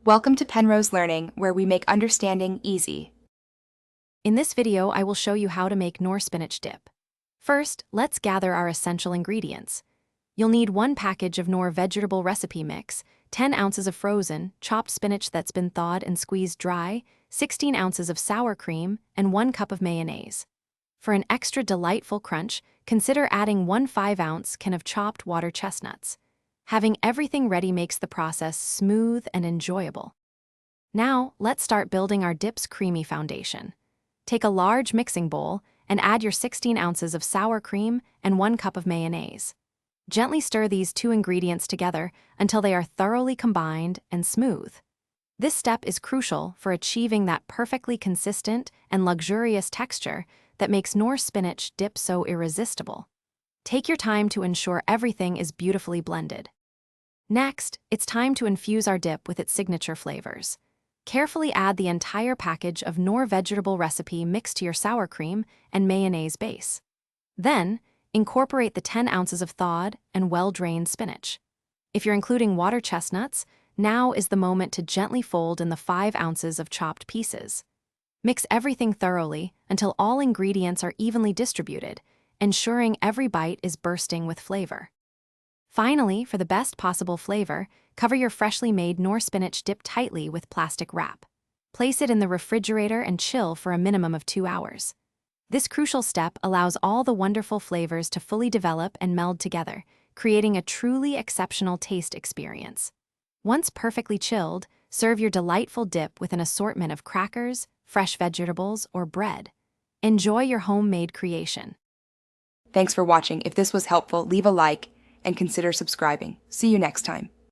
Welcome to Penrose Learning, where we make understanding easy. In this video, I will show you how to make Knorr spinach dip. First, let's gather our essential ingredients. You'll need 1 package of Knorr vegetable recipe mix, 10 ounces of frozen, chopped spinach that's been thawed and squeezed dry, 16 ounces of sour cream, and 1 cup of mayonnaise. For an extra delightful crunch, consider adding 1 5-ounce can of chopped water chestnuts. Having everything ready makes the process smooth and enjoyable. Now, let's start building our dip's creamy foundation. Take a large mixing bowl and add your 16 ounces of sour cream and 1 cup of mayonnaise. Gently stir these 2 ingredients together until they are thoroughly combined and smooth. This step is crucial for achieving that perfectly consistent and luxurious texture that makes Knorr spinach dip so irresistible. Take your time to ensure everything is beautifully blended. Next, it's time to infuse our dip with its signature flavors. Carefully add the entire package of Knorr vegetable recipe mixed to your sour cream and mayonnaise base. Then, incorporate the 10 ounces of thawed and well-drained spinach. If you're including water chestnuts, now is the moment to gently fold in the 5 ounces of chopped pieces. Mix everything thoroughly until all ingredients are evenly distributed, ensuring every bite is bursting with flavor. Finally, for the best possible flavor, cover your freshly made Knorr spinach dip tightly with plastic wrap. Place it in the refrigerator and chill for a minimum of 2 hours. This crucial step allows all the wonderful flavors to fully develop and meld together, creating a truly exceptional taste experience. Once perfectly chilled, serve your delightful dip with an assortment of crackers, fresh vegetables, or bread. Enjoy your homemade creation. Thanks for watching. If this was helpful, leave a like and consider subscribing. See you next time.